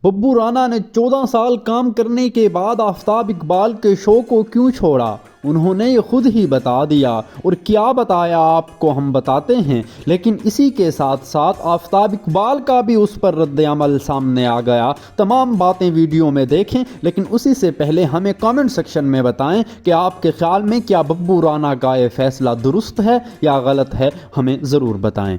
बब्बू राना ने 14 साल काम करने के बाद आफताब इकबाल के शो को क्यों छोड़ा, उन्होंने ये खुद ही बता दिया। और क्या बताया आपको हम बताते हैं, लेकिन इसी के साथ साथ आफताब इकबाल का भी उस पर रद्द-ए-अमल सामने आ गया। तमाम बातें वीडियो में देखें, लेकिन उसी से पहले हमें कमेंट सेक्शन में बताएं कि आपके ख्याल में क्या बब्बू राना का ये फैसला दुरुस्त है या गलत है, हमें ज़रूर बताएं।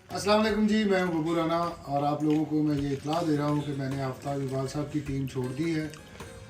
अस्सलाम वालेकुम जी, मैं हूं बब्बू राना और आप लोगों को मैं ये इत्तला दे रहा हूं कि मैंने आफताब इकबाल साहब की टीम छोड़ दी है,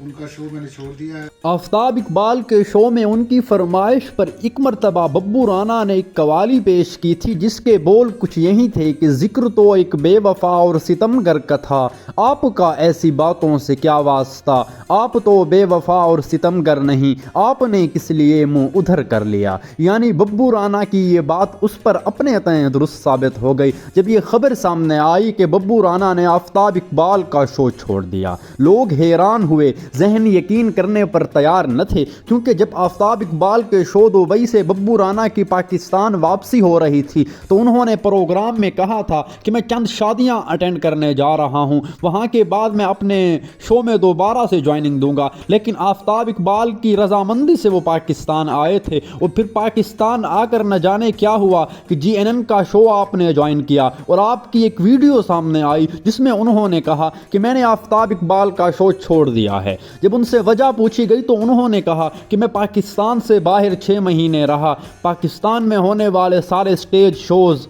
उनका शो मैंने छोड़ दिया है। आफताब इकबाल के शो में उनकी फरमाइश पर एक मरतबा बब्बू राना ने एक कवाली पेश की थी, जिसके बोल कुछ यही थे कि जिक्र तो एक बेवफा और सितमगर का था, आपका ऐसी बातों से क्या वास्ता, आप तो बेवफा और सितमगर नहीं, आपने किस लिए मुंह उधर कर लिया। यानी बब्बू राना की ये बात उस पर अपने तय दुरुस्त साबित हो गई जब ये खबर सामने आई कि बब्बू राना ने आफताब इकबाल का शो छोड़ दिया। लोग हैरान हुए, जहन यकीन करने पर तैयार न थे, क्योंकि जब आफताब इकबाल के शो दुबई से बब्बू राना की पाकिस्तान वापसी हो रही थी तो उन्होंने प्रोग्राम में कहा था कि मैं चंद शादियां अटेंड करने जा रहा हूं, वहां के बाद मैं अपने शो में दोबारा से ज्वाइनिंग दूंगा। लेकिन आफताब इकबाल की रजामंदी से वो पाकिस्तान आए थे और फिर पाकिस्तान आकर न जाने क्या हुआ कि GNN का शो आपने ज्वाइन किया और आपकी एक वीडियो सामने आई जिसमें उन्होंने कहा कि मैंने आफताब इकबाल का शो छोड़ दिया है। जब उनसे वजह पूछी गई तो उन्होंने कहा कि मैं पाकिस्तान से बाहर 6 महीने रहा, पाकिस्तान में होने वाले सारे स्टेज शोज़,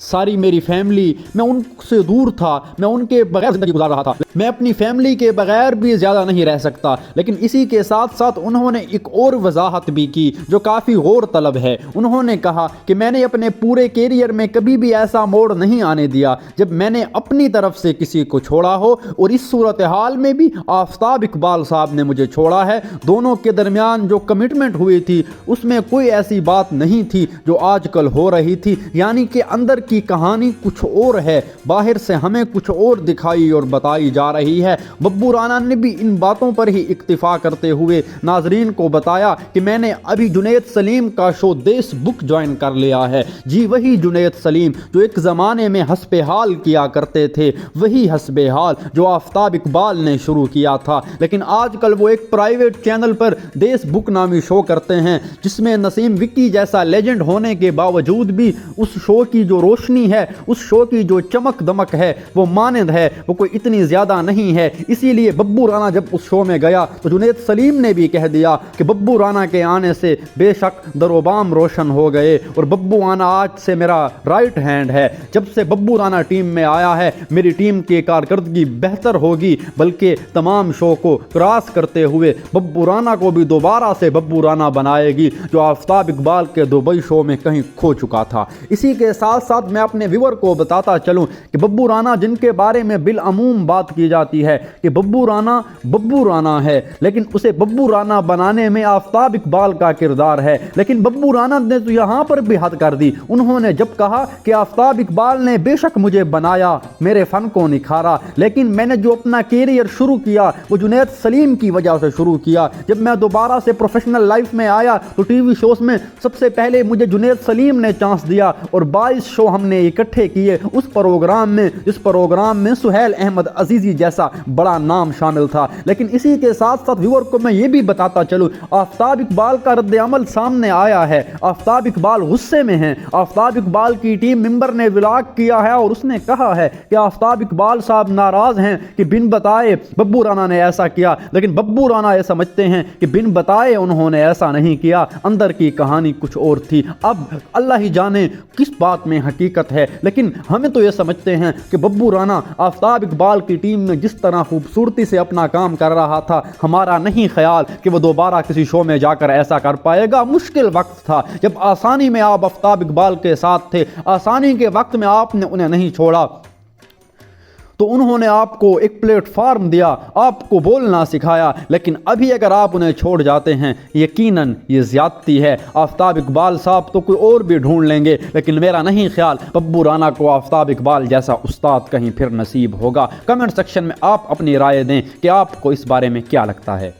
सारी मेरी फैमिली, मैं उनसे दूर था, मैं उनके बगैर ज़िंदगी गुजार रहा था, मैं अपनी फैमिली के बगैर भी ज़्यादा नहीं रह सकता। लेकिन इसी के साथ साथ उन्होंने एक और वजाहत भी की जो काफ़ी गौर तलब है। उन्होंने कहा कि मैंने अपने पूरे कैरियर में कभी भी ऐसा मोड़ नहीं आने दिया जब मैंने अपनी तरफ से किसी को छोड़ा हो, और इस सूरत हाल में भी आफताब इकबाल साहब ने मुझे छोड़ा है। दोनों के दरमियान जो कमिटमेंट हुई थी उसमें कोई ऐसी बात नहीं थी जो आजकल हो रही थी, यानी कि अंदर की कहानी कुछ और है, बाहर से हमें कुछ और दिखाई और बताई जा रही है। बब्बू राना ने भी इन बातों पर ही इक्तिफा करते हुए नाजरीन को बताया कि मैंने अभी जुनैद सलीम का शो देश बुक ज्वाइन कर लिया है। जी वही जुनैद सलीम जो एक ज़माने में हस्बे हाल किया करते थे, वही हस्बे हाल जो आफताब इकबाल ने शुरू किया था। लेकिन आजकल वो एक प्राइवेट चैनल पर देश बुक नामी शो करते हैं, जिसमें नसीम विक्की जैसा लेजेंड होने के बावजूद भी उस शो की जो रोशनी है, उस शो की जो चमक दमक है, वो मानंद है, वो कोई इतनी ज़्यादा नहीं है। इसीलिए बब्बू राना जब उस शो में गया तो जुनैद सलीम ने भी कह दिया कि बब्बू राना के आने से बेशक दरोबाम रोशन हो गए और बब्बू राना आज से मेरा राइट हैंड है। जब से बब्बू राना टीम में आया है, मेरी टीम की कारकर्दगी बेहतर होगी, बल्कि तमाम शो को क्रॉस करते हुए बब्बू राना को भी दोबारा से बब्बू राना बनाएगी, जो आफताब इकबाल के दुबई शो में कहीं खो चुका था। इसी के साथ साथ मैं अपने व्यूअर को बताता चलूं कि बब्बू राना जिनके बारे में बिल अमूम बात की जाती है कि बब्बू राना है, लेकिन उसे बब्बू राना बनाने में आफताब इकबाल का किरदार है। लेकिन बब्बू राना ने तो यहाँ पर भी हद कर दी। उन्होंने जब कहा कि आफताब इकबाल ने बेशक मुझे बनाया, मेरे फन को निखारा, लेकिन मैंने जो अपना कैरियर शुरू किया वो जुनैद सलीम की वजह से शुरू किया। जब मैं दोबारा से प्रोफेशनल लाइफ में आया तो टीवी शोज में सबसे पहले मुझे जुनैद सलीम ने चांस दिया और 22 शो हमने इकट्ठे किए उस प्रोग्राम में, जिस प्रोग्राम में सुहेल अहमद अजीजी जैसा बड़ा नाम शामिल था। लेकिन इसी के साथ साथ व्यूअर को मैं ये भी बताता चलूं, आफताब इकबाल का रद्द अमल सामने आया है। आफताब इकबाल गुस्से में हैं। आफताब इकबाल की टीम मेंबर ने व्लॉग किया है और उसने कहा है कि आफताब इकबाल साहब नाराज हैं कि बिन बताए बब्बू राना ने ऐसा किया, लेकिन बब्बू राना ये समझते हैं कि बिन बताए उन्होंने ऐसा नहीं किया, अंदर की कहानी कुछ और थी। अब अल्लाह ही जाने किस बात में हकीकत है, लेकिन हमें तो ये समझते हैं कि बब्बू राना आफताब इकबाल की टीम में जिस तरह खूबसूरती से अपना काम कर रहा था, हमारा नहीं ख्याल कि वो दोबारा किसी शो में जाकर ऐसा कर पाएगा। मुश्किल वक्त था जब आसानी में आप आफताब इकबाल के साथ थे, आसानी के वक्त में आपने उन्हें नहीं छोड़ा तो उन्होंने आपको एक प्लेटफार्म दिया, आपको बोलना सिखाया। लेकिन अभी अगर आप उन्हें छोड़ जाते हैं, यकीनन ये ज़्यादती है। आफताब इकबाल साहब तो कोई और भी ढूंढ लेंगे, लेकिन मेरा नहीं ख्याल बब्बू राना को आफताब इकबाल जैसा उस्ताद कहीं फिर नसीब होगा। कमेंट सेक्शन में आप अपनी राय दें कि आपको इस बारे में क्या लगता है।